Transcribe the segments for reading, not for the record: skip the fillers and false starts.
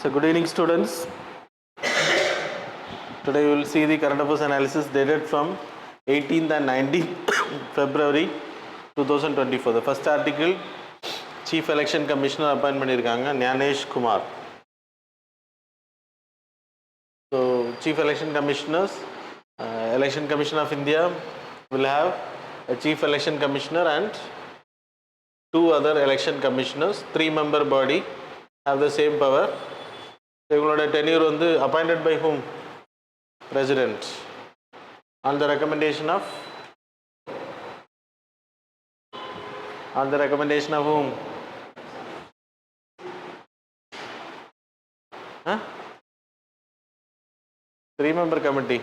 So good evening students. Today we will see the current affairs analysis dated from 18th and 19th February 2024. The first article, Chief Election Commissioner appoint பண்ணிருக்காங்க Gnanesh Kumar. So Chief Election Commissioners, Election Commission of India will have a Chief Election Commissioner and two other election commissioners. 3-member body have the same power. இவங்களோட tenure வந்து appointed by whom? President. On the recommendation of whom? Huh? 3-member committee.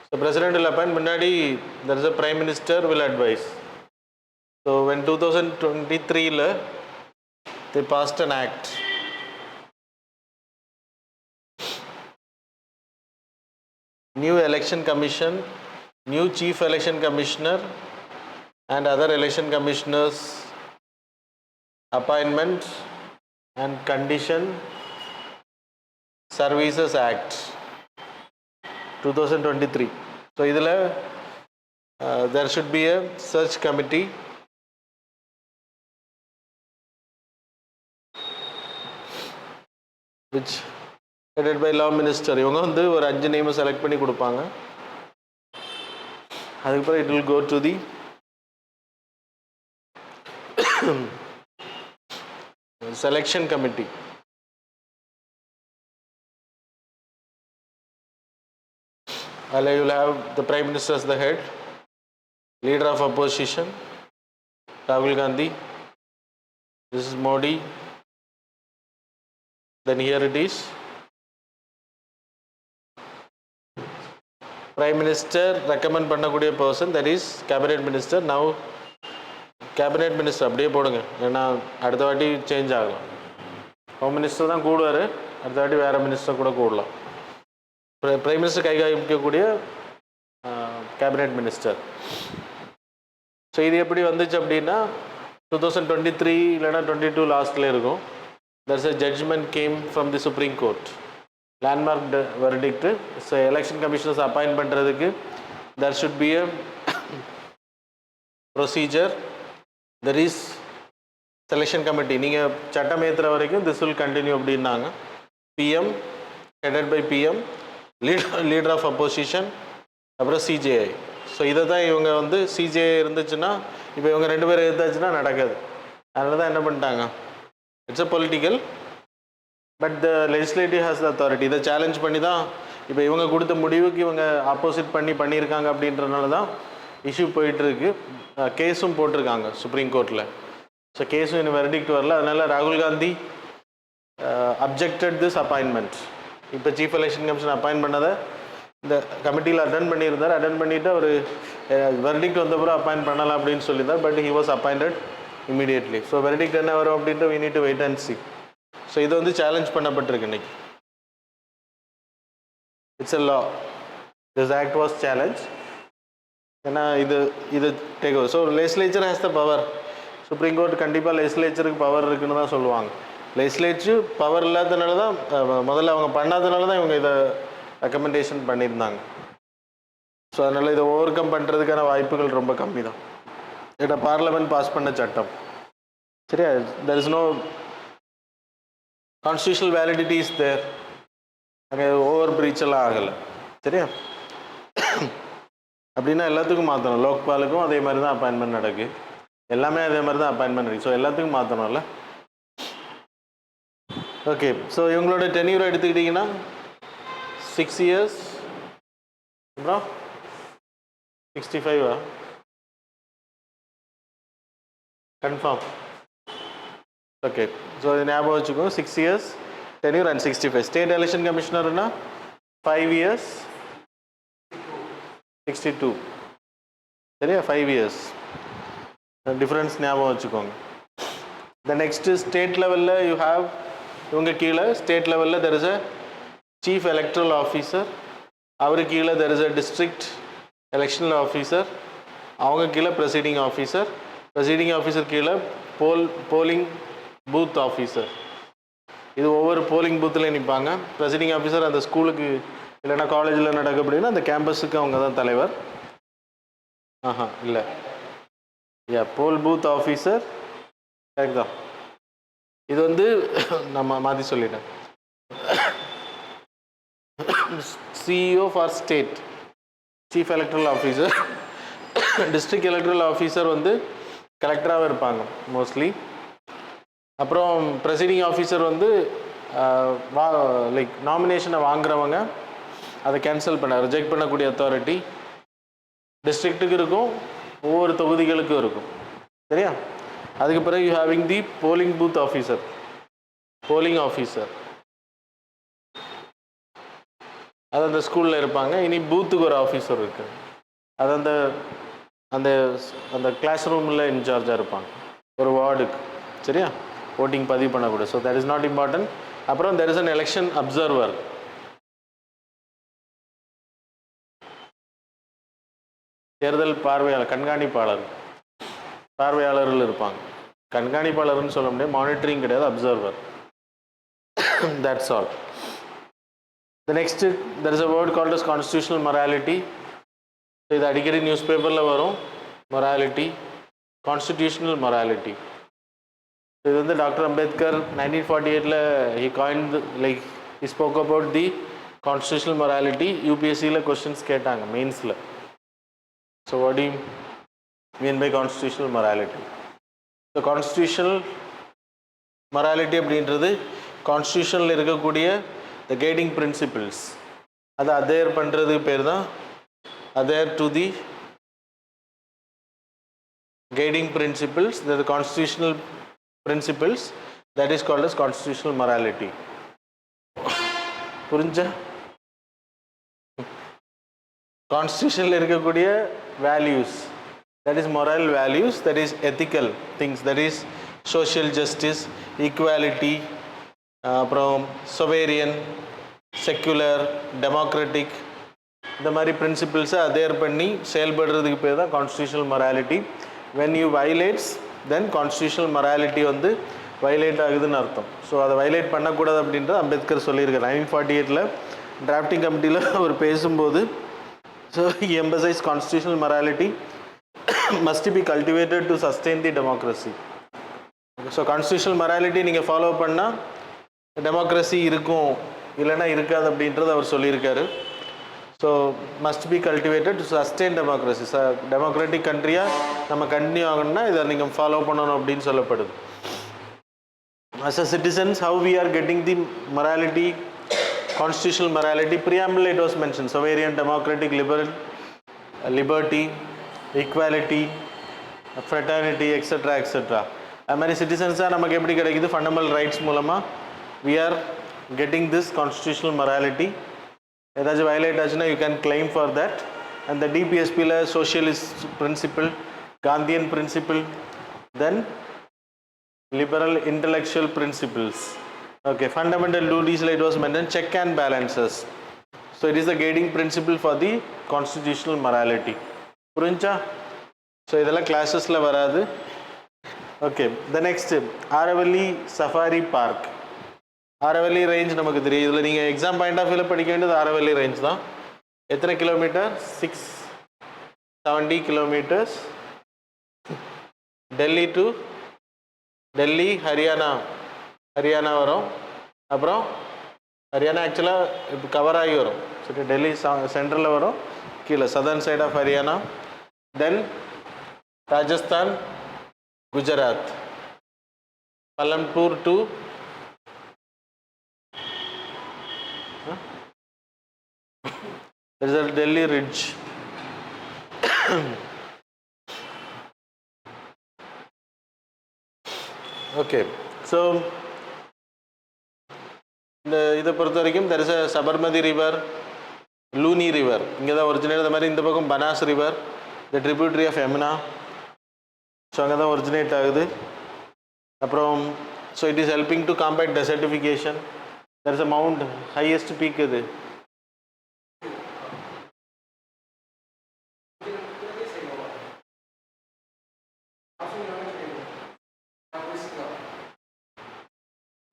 So President will appoint, முன்னாடி there is a Prime Minister will advise. So when 2023 they passed an act. New election commission, new chief election commissioner and other election commissioners appointment and condition services act 2023. So idhula there should be a search committee which headed by law minister. இவங்க வந்து ஒரு 5 name select பண்ணி கொடுப்பாங்க. அதுக்கப்புறம் it will go to the selection committee. You will have the Prime Minister as the head, leader of opposition Rahul Gandhi, this is Modi. Then here it is, Prime Minister recommend பண்ணக்கூடிய person, that is Cabinet Minister. Now Cabinet Minister அப்படியே போடுங்க, ஏன்னா அடுத்த வாட்டி change ஆகலாம். Home minister தான் கூடுவார், அடுத்த வாட்டி வேறு மினிஸ்டர் கூட கூடலாம். பிரைம் மினிஸ்டர் கைகாமிக்கக்கூடிய கேபினெட் மினிஸ்டர். ஸோ இது எப்படி வந்துச்சு அப்படின்னா 2023 இல்லைனா 22 லாஸ்ட்டில் இருக்கும். There's a judgment came from the Supreme Court, landmark verdict. So election commissioners appoint பண்றதுக்கு there should be a procedure. There is selection committee. நீங்க சட்டம் ஏத்துற வரைக்கும் this will continue அப்படின்னாங்க. PM headed by PM, leader of opposition, அப்புறம் CJI. So இதை தான் இவங்க வந்து CJI இருந்துச்சுன்னா இப்போ இவங்க 2 பேர் எடுத்தாச்சுன்னா நடக்காது. அதனால தான் என்ன பண்ணிட்டாங்க, it's a political but the legislative has the authority. இதை சேலஞ்ச் பண்ணி தான் இப்போ இவங்க கொடுத்த முடிவுக்கு இவங்க ஆப்போசிட் பண்ணியிருக்காங்க அப்படின்றனால தான் இஷ்யூ போயிட்டுருக்கு. கேஸும் போட்டிருக்காங்க சுப்ரீம் கோர்ட்டில். ஸோ கேஸும் இன்னும் வெர்டிக்ட் வரல. அதனால் ராகுல் காந்தி அப்ஜெக்டட் திஸ் அப்பாயின்மெண்ட். இப்போ சீஃப் எலெக்ஷன் கமிஷன் அப்பாயின்ட் பண்ணதை இந்த கமிட்டியில் அட்டன் பண்ணியிருந்தார். அட்டன் பண்ணிவிட்டு அவர் வெர்டிக்ட் வந்தப்பறம் அப்பாயின்ட் பண்ணலாம் அப்படின்னு சொல்லியிருந்தார். But he was appointed immediately. So verdict என்ன வரும் அப்படின்ட்டு we need to wait and see. So இது வந்து சேலஞ்ச் பண்ணப்பட்டிருக்கு இன்னைக்கு. It's a law. This act was challenged. ஏன்னா இது take over. So legislature has the power. Supreme court கண்டிப்பாக லெஜிஸ்லேச்சருக்கு பவர் இருக்குன்னு தான் சொல்லுவாங்க. லெஜிஸ்லேச்சர் பவர் இல்லாததுனால தான் முதல்ல அவங்க பண்ணாதனால தான் இவங்க இதை ரெக்கமெண்டேஷன் பண்ணியிருந்தாங்க. ஸோ அதனால் இதை ஓவர் கம் பண்ணுறதுக்கான வாய்ப்புகள் ரொம்ப கம்மி தான். இதை பார்லமெண்ட் பாஸ் பண்ண சட்டம். சரியா, there is no constitutional validity is there. அங்கே ஓவர் பிரீச் எல்லாம் ஆகலை. சரியா, அப்படின்னா எல்லாத்துக்கும் மாற்றணும். லோக்பாலுக்கும் அதே மாதிரி தான் அப்பாயின்மெண்ட் நடக்கு, எல்லாமே அதே மாதிரி தான் அப்பாயின்மெண்ட் இருக்குது. ஸோ எல்லாத்துக்கும் மாற்றணும்ல. ஓகே, ஸோ இவங்களோட டென்யூர் எடுத்துக்கிட்டிங்கன்னா 6 years, அப்புறம் 65 கன்ஃபார்ம். ஓகே, ஸோ இது ஞாபகம் வச்சுக்கோங்க. 6 years tenure and 65. State election கமிஷனர்னா 5 years 62. சரியா, 5 years டிஃப்ரென்ஸ் ஞாபகம் வச்சுக்கோங்க. த நெக்ஸ்ட்டு ஸ்டேட் லெவலில் யூ ஹாவ், இவங்க கீழே ஸ்டேட் லெவலில் there is a chief electoral officer, அவரு கீழே there is a district electoral officer, அவங்க கீழே ப்ரெசைடிங் ஆஃபீஸர், ப்ரெசைடிங் ஆஃபீஸர் கீழே போலிங் பூத் ஆஃபீஸர். இது ஒவ்வொரு போலிங் பூத்தில் நிற்பாங்க. ப்ரெசைடிங் ஆஃபீஸர் அந்த ஸ்கூலுக்கு இல்லைன்னா காலேஜில் நடக்க அப்படின்னா அந்த கேம்பஸுக்கு அவங்க தான் தலைவர். இல்லை போல் பூத் ஆஃபீஸர் கரெக்ட் தான். இது வந்து நம்ம மாற்றி சொல்லிட்டேன். CEO for state, chief electoral officer. District electoral officer வந்து கலெக்டராகவே இருப்பாங்க மோஸ்ட்லி. அப்புறம் ப்ரெசைடிங் ஆஃபீஸர் வந்து லைக் நாமினேஷனை வாங்குறவங்க அதை கேன்சல் பண்ண ரிஜெக்ட் பண்ணக்கூடிய அத்தாரிட்டி டிஸ்ட்ரிக்ட்டுக்கு இருக்கும், ஒவ்வொரு தொகுதிகளுக்கும் இருக்கும். சரியா? அதுக்கு பிறகு you having the polling booth officer, polling officer அது அந்த ஸ்கூலில் இருப்பாங்க. இனி பூத்துக்கு ஒரு ஆஃபீஸர் இருக்குது, அது அந்த அந்த அந்த கிளாஸ் ரூமில் இன்சார்ஜாக இருப்பாங்க ஒரு வார்டுக்கு. சரியா? ஓட்டிங் பதிவு பண்ணக்கூடாது. So that is not important. அப்புறம் there is an election observer, தேர்தல் பார்வையாளர், கண்காணிப்பாளர், பார்வையாளர்கள் இருப்பாங்க. கண்காணிப்பாளர்னு சொல்ல முடியாது, மானிட்டரிங் கிடையாது, observer. That's all. The next, there is a word called as constitutional morality. இது அடிக்கடி நியூஸ் பேப்பரில் வரும். Morality, constitutional morality. இது வந்து doctor Ambedkar 1948 he coined, like he spoke about the constitutional morality. யூபிஎஸ்சியில் கொஸ்டின்ஸ் கேட்டாங்க மெயின்ஸில். So what do you mean by constitutional morality? So constitutional morality அப்படின்றது கான்ஸ்டிடியூஷனில் இருக்கக்கூடிய த கைடிங் பிரின்சிபிள்ஸ் அதை அதேர் பண்ணுறதுக்கு பேர் தான் adhere to the guiding principles, the constitutional principles, that is called as constitutional morality. புரிஞ்சா? கான்ஸ்டிடியூஷனில் இருக்கக்கூடிய values, that is moral values, that is ethical things, that is social justice, equality, அப்புறம் சொவேரியன், செக்குலர், டெமோக்ராட்டிக், இந்த மாதிரி பிரின்சிபிள்ஸை அதேர் பண்ணி செயல்படுறதுக்கு பேர் தான் constitutional morality. When you violates then constitutional morality வந்து வயலேட் ஆகுதுன்னு அர்த்தம். ஸோ அதை வயலேட் பண்ணக்கூடாது அப்படின்றது அம்பேத்கர் சொல்லியிருக்கார் 1948 டிராஃப்டிங் கமிட்டியில் அவர் பேசும்போது. So he emphasized constitutional morality must be cultivated to sustain the democracy. So constitutional morality நீங்கள் ஃபாலோ பண்ணால் டெமோக்ரஸி இருக்கும், இல்லைன்னா இருக்காது அப்படின்றது அவர் சொல்லியிருக்காரு. So must be cultivated to sustain democracy. Democratic கண்ட்ரியாக நம்ம கண்டினியூ ஆகணும்னா இதை நீங்கள் ஃபாலோ பண்ணணும் அப்படின்னு சொல்லப்படுது. As a citizens how we are getting the morality, constitutional morality, preamble it was mentioned, sovereign, democratic, liberal, liberty, equality, fraternity, etc. etc. அது மாதிரி சிட்டிசன்ஸாக நமக்கு எப்படி கிடைக்குது? ஃபண்டமெண்டல் ரைட்ஸ் மூலமாக we are getting this constitutional morality. ஏதாச்சும் violate ஆச்சுன்னா you can claim for that. அந்த டிபிஎஸ்பியில் socialist principle, Gandhian principle, then liberal intellectual principles. Okay, fundamental டியூட்டிஸில் it was mention check and balances. So it is the guiding principle for the constitutional morality. புரிஞ்சா? So இதெல்லாம் கிளாஸஸில் வராது. Okay, the next Aravalli safari park. Aravalli range நமக்கு தெரியும். இதில் நீங்கள் exam point of வியூவில் படிக்க வேண்டியது ஆரவல்லி ரேஞ்ச் தான். எத்தனை kilometre? 670 kilometres. Delhi to Delhi, Haryana வரும். அப்புறம் ஹரியானா ஆக்சுவலாக இப்போ கவர் ஆகி வரும். சரி, டெல்லி சென்ட்ரலில் வரும், கீழே southern side of Haryana. Then Rajasthan, Gujarat, Palanpur to there is a Delhi ridge. Okay, so இதை பொறுத்த வரைக்கும் there is a Sabarmati river, Luni river இங்கே தான் ஒரிஜினேட். இந்த மாதிரி இந்த பக்கம் Banas river, the tributary of Yamuna. So அங்கே தான் ஒரிஜினேட் ஆகுது. அப்புறம் so it is helping to combat desertification. there is a mount, highest peak இது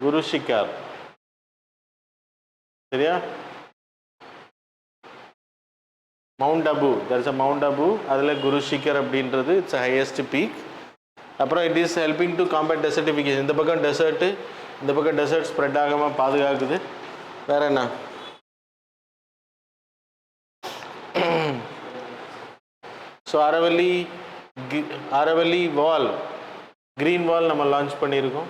குரு ஷிகார். சரியா? Mount Abu, there is a mount Abu, அதில் குரு ஷிகர் அப்படின்றது இட்ஸ் ஹையஸ்ட் பீக். அப்புறம் it is helping to combat desertification. இந்த பக்கம் டெசர்ட்டு, இந்த பக்கம் டெசர்ட் ஸ்ப்ரெட் ஆகாமல் பாதுகாக்குது. வேற என்ன? ஸோ அரவல்லி வால், க்ரீன் வால் நம்ம லான்ச் பண்ணியிருக்கோம்.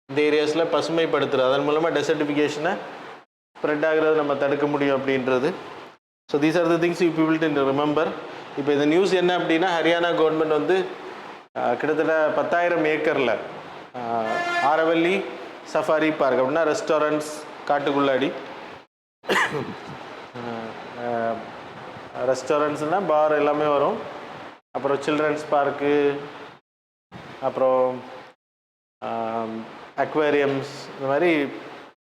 இந்த ஏரியாஸில் பசுமைப்படுத்துறது, அதன் மூலமாக டெசர்டிஃபிகேஷனை ஸ்ப்ரெட் ஆகிறது நம்ம தடுக்க முடியும் அப்படின்றது. So these are the things you people to remember. இப்போ இந்த நியூஸ் என்ன அப்படின்னா, ஹரியானா கவர்மெண்ட் வந்து கிட்டத்தட்ட 10,000 ஏக்கரில் ஆரவல்லி சஃபாரி பார்க் அப்படின்னா ரெஸ்டாரண்ட்ஸ், காட்டுக்குள்ளாடி ரெஸ்டாரண்ட்ஸ்னால் பார் எல்லாமே வரும், அப்புறம் சில்ட்ரன்ஸ் பார்க்கு, அப்புறம் அக்வேரியம்ஸ், இந்த மாதிரி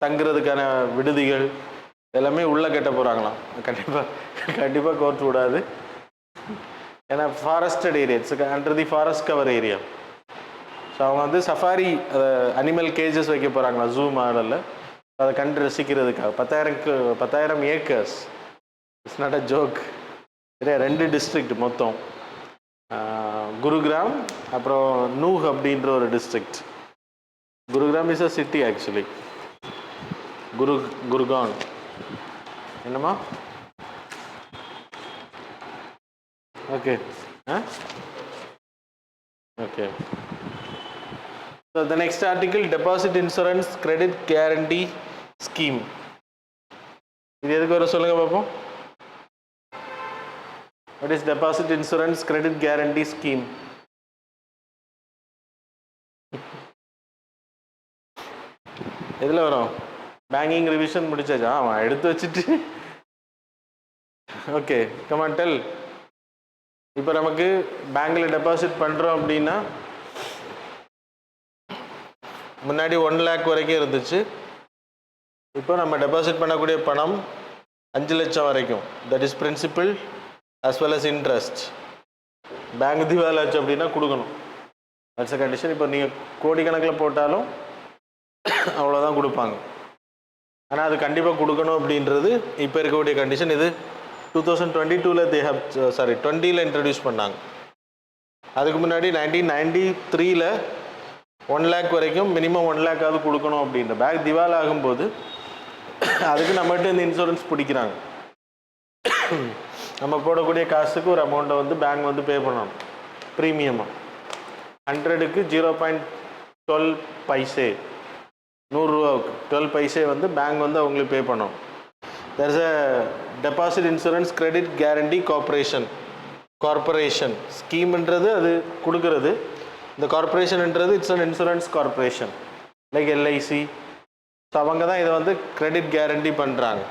தங்குறதுக்கான விடுதிகள் எல்லாமே உள்ளே கட்ட போகிறாங்களாம். கண்டிப்பாக கோர்ட் விடாது. ஏன்னா forested area, it's under the forest cover area. So அவங்க வந்து சஃபாரி அனிமல் கேஜஸ் வைக்க போகிறாங்களா ஜூ மாடலில், அதை கண்டு ரசிக்கிறதுக்காக. 10,000 acres, it's not a joke. சரியா? 2 டிஸ்ட்ரிக்ட் மொத்தம், குருகிராம் அப்புறம் நூஹ் அப்படின்ற ஒரு district. Gurugram is a city actually. Gurgaon என்னம்மா? Okay okay. So the next article, deposit insurance credit guarantee scheme. இது எதுக்கு வர சொல்லுங்க பார்ப்போம். What is deposit insurance credit guarantee scheme? எதில் வரும்? பேங்கிங் ரிவிஷன் முடிச்சாச்சா? அவன் எடுத்து வச்சுட்டு ஓகே கமான் டெல். இப்போ நமக்கு பேங்கில் டெபாசிட் பண்ணுறோம் அப்படின்னா, முன்னாடி 1 lakh வரைக்கும் இருந்துச்சு. இப்போ நம்ம டெபாசிட் பண்ணக்கூடிய பணம் 5 லட்சம் வரைக்கும். That is principal as well as interest. Bank திவால் ஆச்சு அப்படின்னா கொடுக்கணும். That's a condition. இப்போ நீங்கள் கோடிக்கணக்கில் போட்டாலும் அவ்வளோதான் கொடுப்பாங்க. ஆனால் அது கண்டிப்பாக கொடுக்கணும் அப்படின்றது இப்போ இருக்கக்கூடிய கண்டிஷன். இது 2022 தே ஹவ் 20 இன்ட்ரடியூஸ் பண்ணாங்க. அதுக்கு முன்னாடி 1993 1 lakh வரைக்கும் மினிமம் 1 lakh கொடுக்கணும் அப்படின்ற. பேங்க் திவால் ஆகும்போது அதுக்கு நம்மகிட்ட இந்த இன்சூரன்ஸ் பிடிக்கிறாங்க. நம்ம போடக்கூடிய காசுக்கு ஒரு அமௌண்ட்டை வந்து பேங்க் வந்து பே பண்ணணும் ப்ரீமியமாக. 100க்கு 0.12 பைசே, 100 ரூபாவுக்கு 12 பைசே வந்து பேங்க் வந்து அவங்களுக்கு பே பண்ணணும். There is a deposit insurance credit guarantee corporation ஸ்கீம்ன்றது அது கொடுக்கறது. இந்த கார்பரேஷன்ன்றது it's an insurance corporation like LIC. So அவங்க தான் இதை வந்து கிரெடிட் கேரண்டி பண்ணுறாங்க.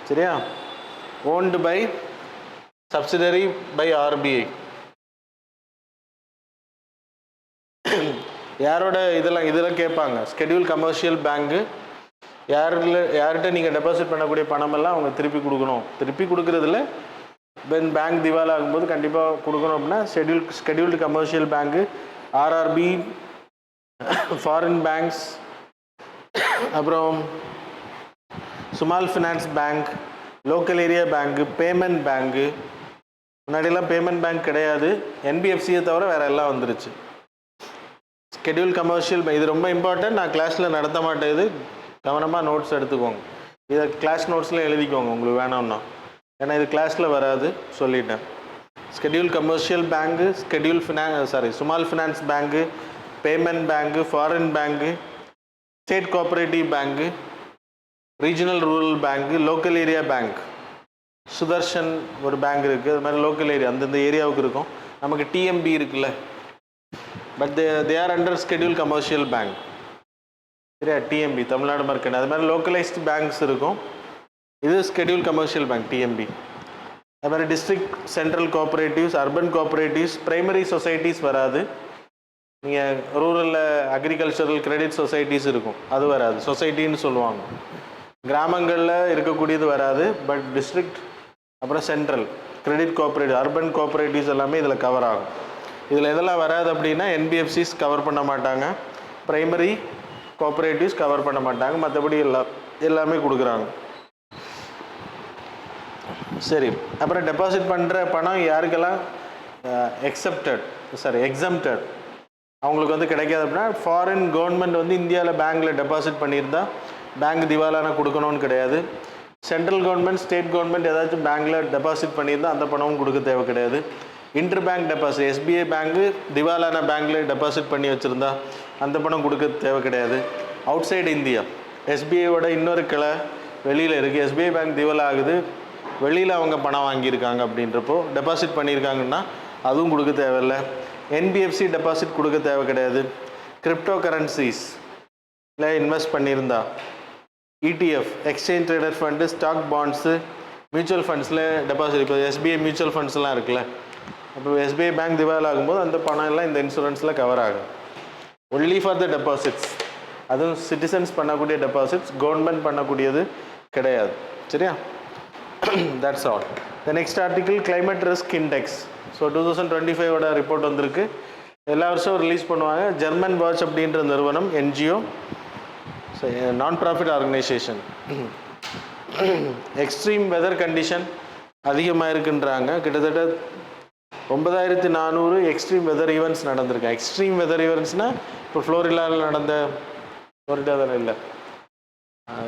சரியா? Owned by subsidiary by RBI. யாரோட இதெல்லாம் கேட்பாங்க. ஸ்கெடியூல் கமர்ஷியல் பேங்கு யார்கிட்ட நீங்கள் டெபாசிட் பண்ணக்கூடிய பணமெல்லாம் அவங்க திருப்பி கொடுக்கணும். திருப்பி கொடுக்குறதுல பேங்க் திவால் ஆகும்போது கண்டிப்பாக கொடுக்கணும் அப்படின்னா scheduled commercial bank, RRB, foreign banks, அப்புறம் small finance bank, local area bank, payment bank. முன்னாடியெல்லாம் பேமெண்ட் பேங்க் கிடையாது, என்பிஎஃப்சியை தவிர வேறு எல்லாம் வந்துருச்சு. ஸ்கெடியூல் கமர்ஷியல் பேங்க் இது ரொம்ப இம்பார்ட்டன்ட். நான் கிளாஸில் நடத்த மாட்டேன். இது கவனமாக நோட்ஸ் எடுத்துக்கோங்க. இதை கிளாஸ் நோட்ஸில் எழுதிக்கோங்க உங்களுக்கு வேணும்னா. ஏன்னா இது கிளாஸில் வராது, சொல்லிட்டேன். Schedule commercial bank, small finance bank, payment bank, foreign bank, state cooperative bank, regional rural bank, local area bank. Sudarshan ஒரு பேங்க் இருக்குது. அது மாதிரி லோக்கல் ஏரியா அந்தந்த ஏரியாவுக்கு இருக்கும். நமக்கு டிஎம்பி இருக்குல்ல, but they are under schedule commercial bank. சரியா? TMB Tamil Nadu market. அது மாதிரி லோக்கலைஸ்டு பேங்க்ஸ் இருக்கும். இது ஸ்கெடியூல் கமர்ஷியல் பேங்க் டிஎம்பி. அது மாதிரி district central cooperatives, urban cooperatives, primary societies வராது. நீங்கள் ரூரலில் அக்ரிகல்ச்சரல் கிரெடிட் சொசைட்டிஸ் இருக்கும், அது வராது. சொசைட்டின்னு சொல்லுவாங்க. கிராமங்களில் இருக்கக்கூடியது வராது. பட் டிஸ்ட்ரிக்ட் அப்புறம் central credit cooperative, urban cooperatives எல்லாமே இதில் கவர் ஆகும். இதில் எதெல்லாம் வராது அப்படின்னா என்பிஎஃப்சிஸ் கவர் பண்ண மாட்டாங்க, ப்ரைமரி கோஆப்ரேட்டிவ்ஸ் கவர் பண்ண மாட்டாங்க, மற்றபடி எல்லாமே கொடுக்குறாங்க. சரி, அப்புறம் டெபாசிட் பண்ணுற பணம் யாருக்கெல்லாம் எக்ஸம்டட் அவங்களுக்கு வந்து கிடைக்காது அப்படின்னா, ஃபாரின் கவர்மெண்ட் வந்து இந்தியாவில் பேங்க்கில் டெபாசிட் பண்ணியிருந்தால் பேங்க் திவாலான கொடுக்கணும்னு கிடையாது. சென்ட்ரல் கவர்மெண்ட், ஸ்டேட் கவர்மெண்ட் ஏதாச்சும் பேங்க்கில் டெபாசிட் பண்ணியிருந்தால் அந்த பணமும் கொடுக்க தேவை கிடையாது. இன்டர் பேங்க் டெபாசிட், எஸ்பிஐ பேங்க்கு திவாலான பேங்க்கில் டெபாசிட் பண்ணி வச்சுருந்தா அந்த பணம் கொடுக்க தேவை கிடையாது. அவுட் சைடு இந்தியா, எஸ்பிஐயோட இன்னொரு கிளை வெளியில் இருக்குது, எஸ்பிஐ பேங்க் திவாலா ஆகுது, வெளியில் அவங்க பணம் வாங்கியிருக்காங்க அப்படின்றப்போ டெபாசிட் பண்ணியிருக்காங்கன்னா அதுவும் கொடுக்க தேவையில்லை. என்பிஎஃப்சி டெபாசிட் கொடுக்க தேவை கிடையாது. கிரிப்டோ கரன்சிஸ் இல்லை இன்வெஸ்ட் பண்ணியிருந்தா, ETF exchange traded fund, stock bonds, mutual ஃபண்ட்ஸில் டெபாசிட், இப்போ எஸ்பிஐ மியூச்சுவல் ஃபண்ட்ஸ்லாம் இருக்குல்ல, அப்போ எஸ்பிஐ பேங்க் திவால் ஆகும்போது அந்த பணம் எல்லாம் இந்த இன்சூரன்ஸில் கவர் ஆகும். ஒன்லி ஃபார் த டெபாசிட்ஸ், அதுவும் சிட்டிசன்ஸ் பண்ணக்கூடிய டெபாசிட்ஸ், கவர்மெண்ட் பண்ணக்கூடியது கிடையாது. சரியா? That's all. The next article climate risk index. So 2025 report வந்திருக்கு, எல்லா வருஷம் ரிலீஸ் பண்ணுவாங்க. ஜெர்மன் வாட்ச் அப்படின்ற நிறுவனம், NGO, non profit organisation. Extreme weather condition அதிகமாக இருக்குன்றாங்க. கிட்டத்தட்ட 9400 எக்ஸ்ட்ரீம் வெதர் ஈவெண்ட்ஸ் நடந்திருக்கு. எக்ஸ்ட்ரீம் வெதர் ஈவெண்ட்ஸ்னால் இப்போ ஃப்ளோரிடாவில் நடந்த, ஃப்ளோரிடா தானே இல்லை,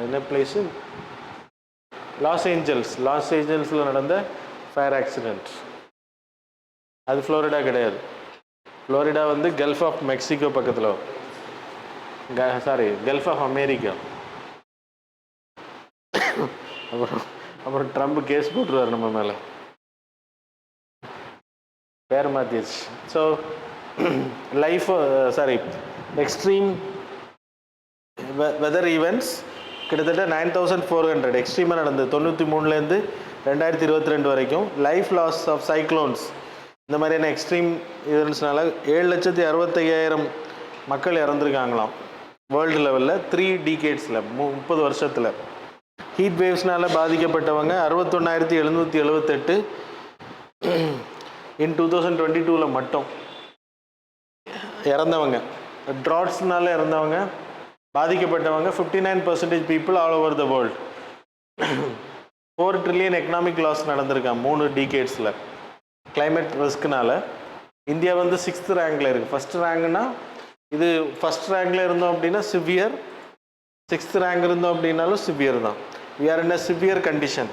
என்ன பிளேஸு, லாஸ் ஏஞ்சல்ஸில் நடந்த ஃபயர் ஆக்சிடெண்ட், அது ஃப்ளோரிடா கிடையாது. ஃப்ளோரிடா வந்து கல்ஃப் ஆஃப் மெக்சிகோ பக்கத்தில், கல்ஃப் ஆஃப் அமெரிக்கா. அப்புறம் ட்ரம்ப் கேஸ் போட்டுருவார் நம்ம மேலே, பேர் மாற்றிடுச்சு. ஸோ எக்ஸ்ட்ரீம் வெதர் ஈவெண்ட்ஸ் கிட்டத்தட்ட 9400 எக்ஸ்ட்ரீமாக நடந்தது 93லேருந்து 2022 வரைக்கும். லைஃப் லாஸ் ஆஃப் சைக்ளோன்ஸ், இந்த மாதிரியான எக்ஸ்ட்ரீம் ஈவெண்ட்ஸ்னால 7,65,000 மக்கள் இறந்துருக்காங்களாம் வேர்ல்டு லெவலில் 3 டிகேட்ஸில், 30 வருஷத்தில். ஹீட் வேவ்ஸ்னால் பாதிக்கப்பட்டவங்க 61,778 இன் 2022 மட்டும் இறந்தவங்க. ட்ராட்ஸ்னால இறந்தவங்க, பாதிக்கப்பட்டவங்க 59% people all over the world. 4 trillion economic loss நடந்திருக்கான் 3 டிகேட்ஸில் கிளைமேட் ரிஸ்க்குனால. இந்தியா வந்து 6th ரேங்கில் இருக்குது. ஃபஸ்ட் ரேங்க்னா இது ஃபஸ்ட் ரேங்கில் இருந்தோம் அப்படின்னா சிவியர், 6th ரேங்க் இருந்தோம் அப்படின்னாலும் சிவியர் தான். We are in a severe condition.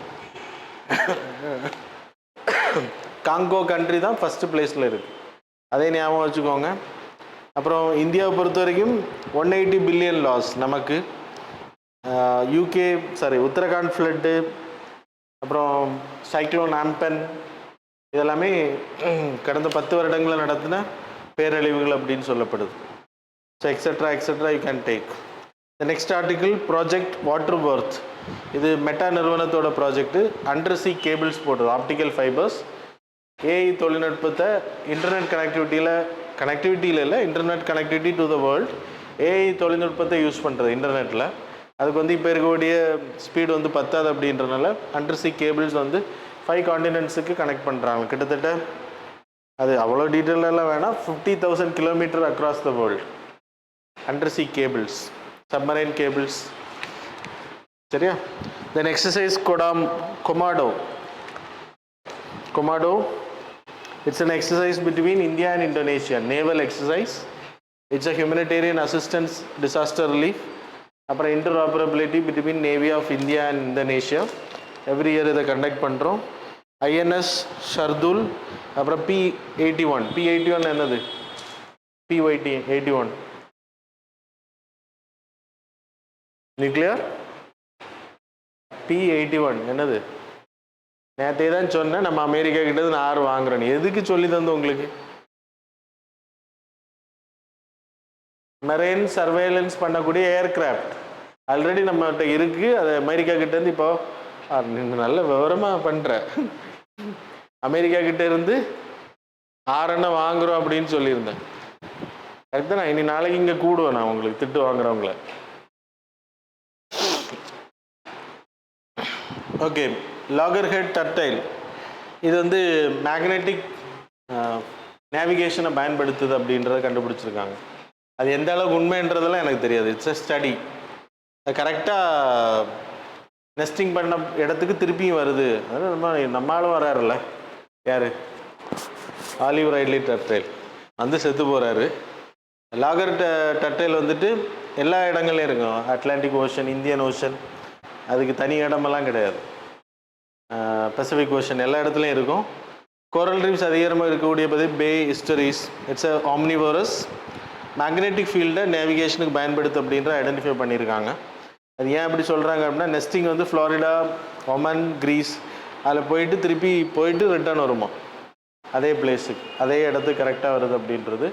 Congo country தான் ஃபஸ்ட்டு பிளேஸில் இருக்குது, அதே ஞாபகம் வச்சுக்கோங்க. அப்புறம் இந்தியாவை பொறுத்த வரைக்கும் 180 பில்லியன் லாஸ் நமக்கு. உத்தரகாண்ட் ஃப்ளட்டு, அப்புறம் சைக்ளோன் ஆம்பன், இதெல்லாமே கடந்த 10 வருடங்களில் நடத்தின பேரழிவுகள் அப்படின்னு சொல்லப்படுது. So etcetera you can take. The next article project water Worth. இது மெட்டா நிறுவனத்தோட ப்ராஜெக்ட்டு. அண்டர் சி கேபிள்ஸ் போடுறது, ஆப்டிக்கல் ஃபைபர்ஸ். ஏஐ தொழில்நுட்பத்தை இன்டர்நெட் கனெக்டிவிட்டியில் இல்லை, internet connectivity to the world. AI தொழில்நுட்பத்தை யூஸ் பண்ணுறது இன்டர்நெட்டில். அதுக்கு வந்து இப்போ இருக்கக்கூடிய ஸ்பீடு வந்து பத்தாது அப்படின்றனால அண்டர் சி கேபிள்ஸ் வந்து 5 காண்டினென்ட்ஸுக்கு கனெக்ட் பண்ணுறாங்க. கிட்டத்தட்ட அது அவ்வளோ டீட்டெயிலெல்லாம் வேணாம், 50,000 kilometre across the world under sea cables, submarine cables. சரியா? Then exercise Komodo. It's an exercise between India and Indonesia, naval exercise. It's a humanitarian assistance, disaster relief. அப்புறம் interoperability between Navy of India and Indonesia. Every year இதை conduct பண்ணுறோம். INS Shardul, அப்புறம் P-81 என்னது, P-81 nuclear. P-81 என்னது, நேற்றே தான் சொன்னேன், நம்ம அமெரிக்கா கிட்டது நான் 6 வாங்குறேன். எதுக்கு சொல்லி தந்து உங்களுக்கு? மெரைன் சர்வேலன்ஸ் பண்ணக்கூடிய ஏர்கிராஃப்ட் ஆல்ரெடி நம்மகிட்ட இருக்குது. அது அமெரிக்கா கிட்டேருந்து இப்போ நல்ல விவரமாக பண்ணுற, அமெரிக்கா கிட்டே இருந்து 6 வாங்குகிறோம் அப்படின்னு சொல்லியிருந்தேன். கரெக்ட் தான். இனி நாளைக்கு இங்கே கூடுவேன் நான் உங்களுக்கு திட்டு வாங்குறவங்கள. Okay, லாகர் head டர்டைல். இது வந்து மேக்னெட்டிக் நேவிகேஷனை பயன்படுத்துது அப்படின்றத கண்டுபிடிச்சிருக்காங்க. அது எந்த அளவுக்கு உண்மைன்றதெல்லாம் எனக்கு தெரியாது. It's a study. அது கரெக்டாக நெஸ்டிங் பண்ண இடத்துக்கு திருப்பியும் வருது. அது நம்மளும் வராருல்ல, யார், ஆலிவ் ரைட்லி டர்டைல் வந்து செத்து போகிறாரு. லாகர் டர்டைல் வந்துட்டு எல்லா இடங்கள்லையும் இருக்கும். அட்லாண்டிக் ஓஷன், இந்தியன் ஓஷன், அதுக்கு தனி இடமெல்லாம் கிடையாது. பசிபிக் ஓஷன் எல்லா இடத்துலையும் இருக்கும். கோரல் ரீஃப்ஸ் அதிகமாக இருக்கக்கூடிய பற்றி பே histories. It's a omnivorous. Magnetic ஃபீல்டை நேவிகேஷனுக்கு பயன்படுத்து அப்படின்ற ஐடென்டிஃபை பண்ணியிருக்காங்க. அது ஏன் அப்படி சொல்கிறாங்க அப்படின்னா, நெஸ்டிங் வந்து ஃப்ளாரிடா, ஒமன், கிரீஸ் அதில் போயிட்டு திருப்பி போயிட்டு ரிட்டர்ன் வருமா, அதே பிளேஸுக்கு அதே இடத்துக்கு கரெக்டாக வருது அப்படின்றது.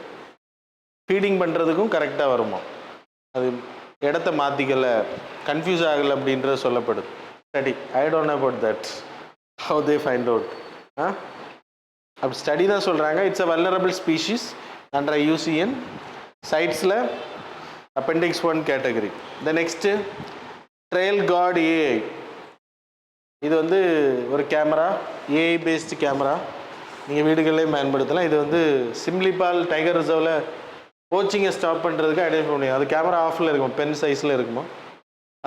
ஃபீடிங் பண்ணுறதுக்கும் கரெக்டாக வருமா, அது இடத்த மாற்றிக்கலை, கன்ஃபியூஸ் ஆகலை அப்படின்றது சொல்லப்படுது. Study. I don't know about that, how they find out. அப்படி ஸ்டடி தான் சொல்கிறாங்க. It's a vulnerable species under IUCN சைட்ஸில் Appendix 1 category. The next trail guard AI. இது வந்து ஒரு கேமரா, AI பேஸ்டு கேமரா, நீங்கள் வீடுகள்லேயும் பயன்படுத்தலாம். இது வந்து சிம்லிபால் டைகர் ரிசர்வில் கோச்சிங்கை ஸ்டாப் பண்ணுறதுக்கு ஐடென்டிஃபை முடியும். அது கேமரா ஆஃபில் இருக்கும், பென் சைஸில் இருக்குமோ,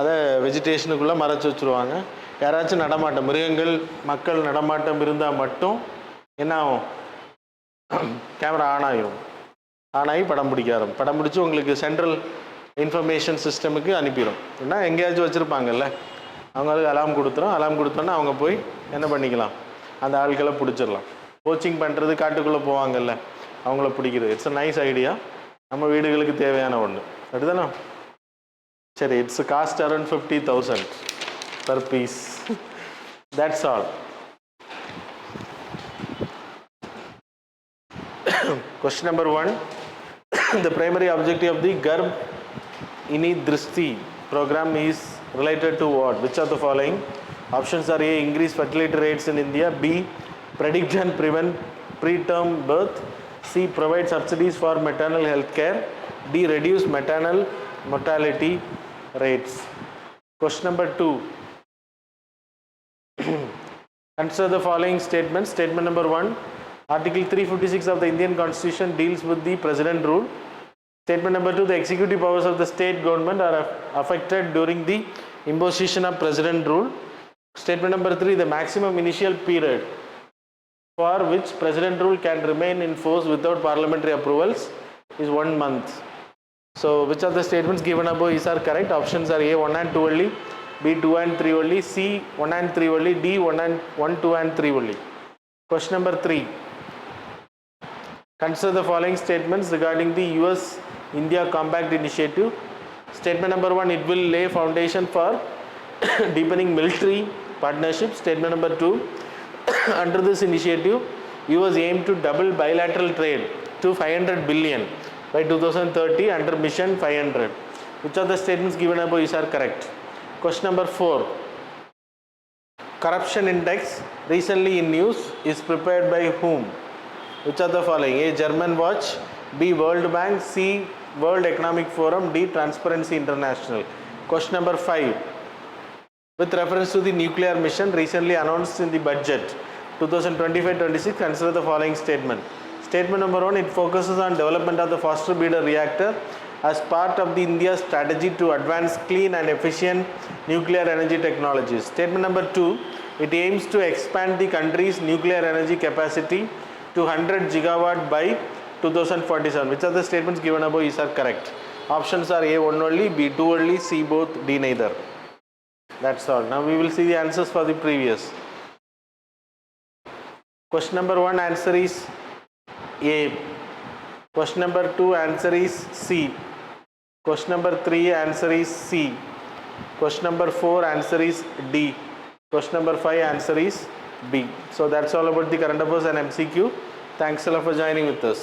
அதை வெஜிடேஷனுக்குள்ளே மறைச்சி வச்சுருவாங்க. யாராச்சும் நடமாட்டம், மிருகங்கள் மக்கள் நடமாட்டம் இருந்தால் மட்டும் என்ன ஆகும், கேமரா ஆன் ஆகிடும். ஆன் ஆகி படம் பிடிச்சி உங்களுக்கு சென்ட்ரல் இன்ஃபர்மேஷன் சிஸ்டமுக்கு அனுப்பிடும். ஏன்னா எங்கேயாச்சும் வச்சுருப்பாங்கல்ல, அவங்களுக்கு அலாம் கொடுத்துரும். அலாம் கொடுத்தோன்னா அவங்க போய் என்ன பண்ணிக்கலாம், அந்த ஆட்களை பிடிச்சிடலாம். கோச்சிங் பண்ணுறது, காட்டுக்குள்ளே போவாங்கல்ல, அவங்கள பிடிக்கிறது. It's a nice idea. நம்ம வீடுகளுக்கு தேவையான ஒன்று, அப்படிதானே? சரி, it's cost around 50,000 per piece. That's all. Question number 1. The primary objective of the Garb Ini Drishti program is related to what? Which of the following? Options are A. Increase fertility rates in India. B. Predict and prevent preterm birth. C. Provide subsidies for maternal health care. D. Reduce maternal mortality rates. Question number 2. Answer the following statements. Statement number 1. Article 356 of the Indian Constitution deals with the President rule. Statement number 2. The executive powers of the state government are affected during the imposition of President rule. Statement number 3. The maximum initial period for which President rule can remain in force without parliamentary approvals is 1 month. So, which of the statements given above is are correct? Options are A. 1 and 2 only, B. 2 and 3 only, C. 1 and 3 only, D. 1, 2 and 3 only. Question number 3. Consider the following statements regarding the US-India Compact Initiative. Statement number 1, it will lay foundation for deepening military partnership. Statement number 2, under this initiative, US aimed to double bilateral trade to 500 billion by 2030 under Mission 500. Which of the statements given above is are correct? Question number 4. Corruption index recently in news is prepared by whom? Which of the following? A. German Watch, B. World Bank, C. World Economic Forum, D. Transparency International. Question number 5. With reference to the nuclear mission recently announced in the budget 2025-26, consider the following statement. Statement number 1, it focuses on development of the Foster breeder reactor as part of the India's strategy to advance clean and efficient nuclear energy technologies. Statement number 2, it aims to expand the country's nuclear energy capacity to 100 gigawatt by 2047. Which of the statements given above is are correct? Options are A. 1 only, B. 2 only, C. both, D. neither. That's all. Now we will see the answers for the previous. Question number 1, answer is A. Question number 2, answer is C. Question number 3, answer is C. Question number 4, answer is D. Question number 5, answer is B. So that's all about the current affairs and MCQ. Thanks a lot for joining with us.